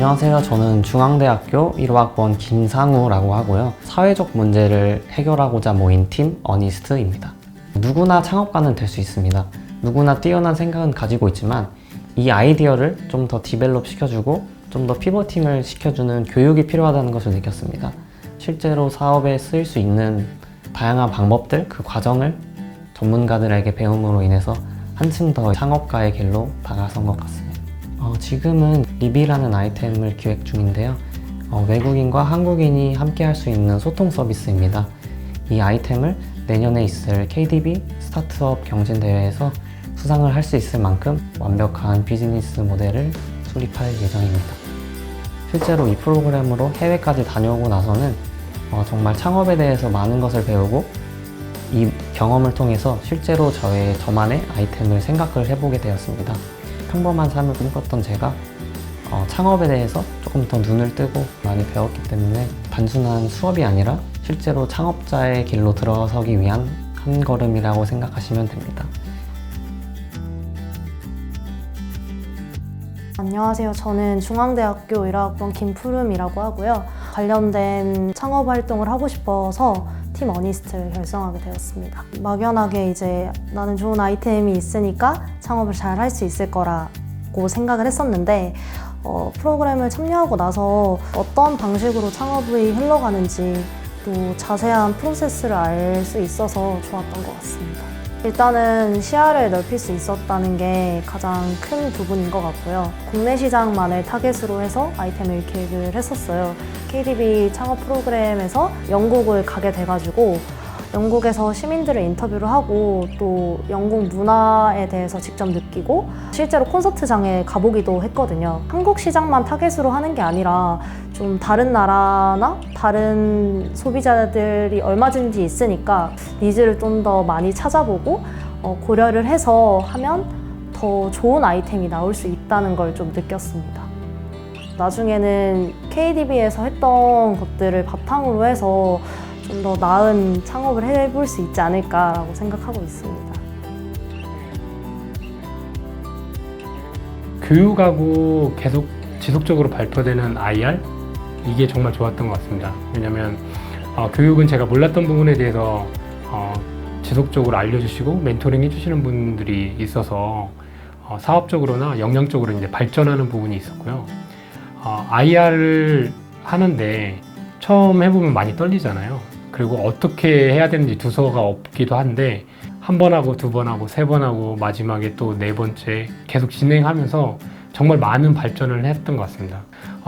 안녕하세요. 저는 중앙대학교 1호학번 김상우라고 하고요. 사회적 문제를 해결하고자 모인 팀 어니스트입니다. 누구나 창업가는 될 수 있습니다. 누구나 뛰어난 생각은 가지고 있지만 이 아이디어를 좀 더 디벨롭 시켜주고 좀 더 피보팅을 시켜주는 교육이 필요하다는 것을 느꼈습니다. 실제로 사업에 쓰일 수 있는 다양한 방법들, 그 과정을 전문가들에게 배움으로 인해서 한층 더 창업가의 길로 다가선 것 같습니다. 지금은 리비라는 아이템을 기획 중인데요. 외국인과 한국인이 함께 할 수 있는 소통 서비스입니다. 이 아이템을 내년에 있을 KDB 스타트업 경진대회에서 수상을 할 수 있을 만큼 완벽한 비즈니스 모델을 수립할 예정입니다. 실제로 이 프로그램으로 해외까지 다녀오고 나서는 정말 창업에 대해서 많은 것을 배우고 이 경험을 통해서 실제로 저만의 아이템을 생각을 해보게 되었습니다. 평범한 삶을 꿈꿨던 제가 창업에 대해서 조금 더 눈을 뜨고 많이 배웠기 때문에 단순한 수업이 아니라 실제로 창업자의 길로 들어서기 위한 한 걸음이라고 생각하시면 됩니다. 안녕하세요. 저는 중앙대학교 1학번 김푸름이라고 하고요. 관련된 창업 활동을 하고 싶어서 팀 어니스트를 결성하게 되었습니다. 막연하게 이제 나는 좋은 아이템이 있으니까 창업을 잘 할 수 있을 거라고 생각을 했었는데 프로그램을 참여하고 나서 어떤 방식으로 창업이 흘러가는지 또 자세한 프로세스를 알 수 있어서 좋았던 것 같습니다. 일단은 시야를 넓힐 수 있었다는 게 가장 큰 부분인 것 같고요. 국내 시장만을 타겟으로 해서 아이템을 기획을 했었어요. KDB 창업 프로그램에서 영국을 가게 돼가지고 영국에서 시민들을 인터뷰를 하고 또 영국 문화에 대해서 직접 느끼고 실제로 콘서트장에 가보기도 했거든요. 한국 시장만 타겟으로 하는 게 아니라 좀 다른 나라나 다른 소비자들이 얼마든지 있으니까 니즈를 좀 더 많이 찾아보고 고려를 해서 하면 더 좋은 아이템이 나올 수 있다는 걸 좀 느꼈습니다. 나중에는 KDB에서 했던 것들을 바탕으로 해서 좀 더 나은 창업을 해볼 수 있지 않을까라고 생각하고 있습니다. 교육하고 계속 지속적으로 발표되는 IR? 이게 정말 좋았던 것 같습니다. 왜냐하면 교육은 제가 몰랐던 부분에 대해서 지속적으로 알려주시고 멘토링 해주시는 분들이 있어서 사업적으로나 역량적으로 이제 발전하는 부분이 있었고요. IR을 하는데 처음 해보면 많이 떨리잖아요. 그리고 어떻게 해야 되는지 두서가 없기도 한데 한 번 하고 두 번 하고 세 번 하고 마지막에 또 네 번째 계속 진행하면서 정말 많은 발전을 했던 것 같습니다.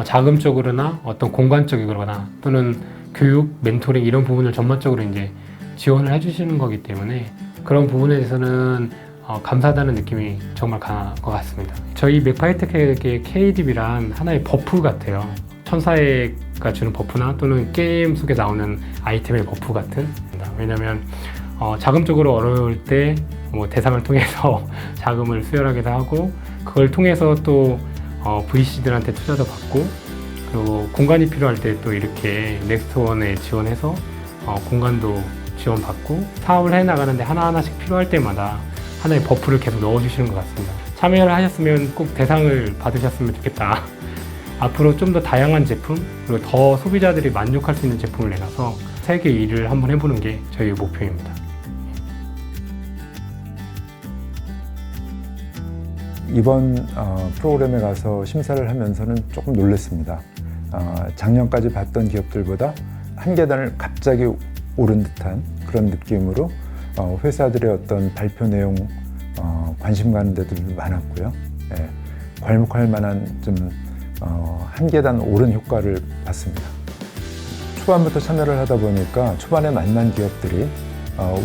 자금적으로나 어떤 공간적이거나 또는 교육, 멘토링 이런 부분을 전반적으로 이제 지원을 해주시는 거기 때문에 그런 부분에 대해서는 감사하다는 느낌이 정말 강한 것 같습니다. 저희 맥파이텍의 KDB란 하나의 버프 같아요. 천사가 주는 버프나 또는 게임 속에 나오는 아이템의 버프 같은. 왜냐면 자금적으로 어려울 때 대상을 통해서 자금을 수혈하기도 하고 그걸 통해서 또 VC들한테 투자도 받고 그리고 공간이 필요할 때 또 이렇게 넥스트원에 지원해서 공간도 지원받고 사업을 해나가는데 하나하나씩 필요할 때마다 하나의 버프를 계속 넣어주시는 것 같습니다. 참여를 하셨으면 꼭 대상을 받으셨으면 좋겠다. 앞으로 좀 더 다양한 제품 그리고 더 소비자들이 만족할 수 있는 제품을 내놔서 세계 1위를 한번 해보는 게 저희 목표입니다. 이번 프로그램에 가서 심사를 하면서는 조금 놀랐습니다. 작년까지 봤던 기업들보다 한 계단을 갑자기 오른 듯한 그런 느낌으로 회사들의 어떤 발표 내용 관심 가는 데들도 많았고요. 괄목할 만한 좀 한 계단 오른 효과를 봤습니다. 초반부터 참여를 하다 보니까 초반에 만난 기업들이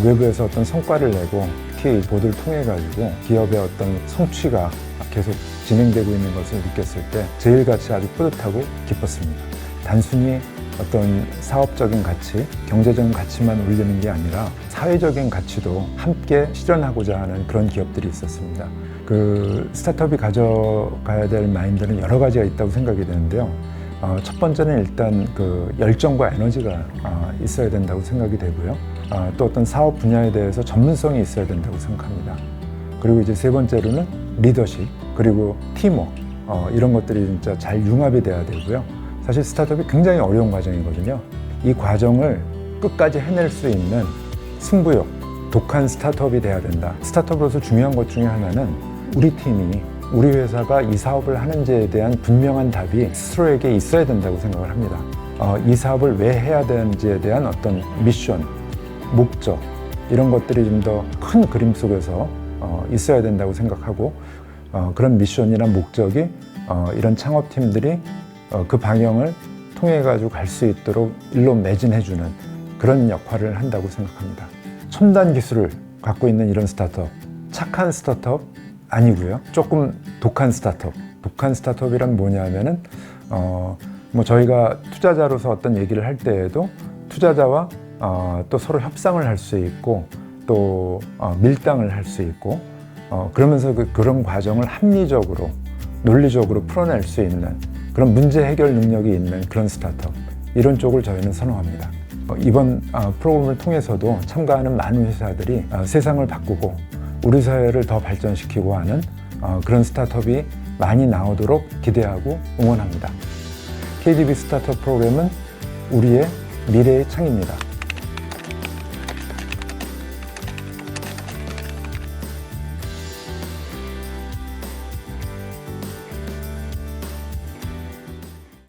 외부에서 어떤 성과를 내고 특히 보드를 통해 가지고 기업의 어떤 성취가 계속 진행되고 있는 것을 느꼈을 때 제일 같이 아주 뿌듯하고 기뻤습니다. 단순히 어떤 사업적인 가치, 경제적인 가치만 올리는 게 아니라 사회적인 가치도 함께 실현하고자 하는 그런 기업들이 있었습니다. 그 스타트업이 가져가야 될 마인드는 여러 가지가 있다고 생각이 되는데요. 첫 번째는 일단 그 열정과 에너지가 있어야 된다고 생각이 되고요. 또 어떤 사업 분야에 대해서 전문성이 있어야 된다고 생각합니다. 그리고 이제 세 번째로는 리더십, 그리고 팀워크, 이런 것들이 진짜 잘 융합이 돼야 되고요. 사실 스타트업이 굉장히 어려운 과정이거든요. 이 과정을 끝까지 해낼 수 있는 승부욕, 독한 스타트업이 돼야 된다. 스타트업으로서 중요한 것 중에 하나는 우리 팀이, 우리 회사가 이 사업을 하는지에 대한 분명한 답이 스스로에게 있어야 된다고 생각을 합니다. 이 사업을 왜 해야 되는지에 대한 어떤 미션, 목적, 이런 것들이 좀 더 큰 그림 속에서 있어야 된다고 생각하고, 그런 미션이나 목적이 이런 창업팀들이 그 방향을 통해 가지고 갈 수 있도록 일로 매진해주는 그런 역할을 한다고 생각합니다. 첨단 기술을 갖고 있는 이런 스타트업, 착한 스타트업 아니고요. 조금 독한 스타트업. 독한 스타트업이란 뭐냐면은 뭐 저희가 투자자로서 어떤 얘기를 할 때에도 투자자와 또 서로 협상을 할 수 있고 또 밀당을 할 수 있고 그러면서 그런 과정을 합리적으로 논리적으로 풀어낼 수 있는 그런 문제 해결 능력이 있는 그런 스타트업, 이런 쪽을 저희는 선호합니다. 이번 프로그램을 통해서도 참가하는 많은 회사들이 세상을 바꾸고 우리 사회를 더 발전시키고 하는 그런 스타트업이 많이 나오도록 기대하고 응원합니다. KDB 스타트업 프로그램은 우리의 미래의 창입니다.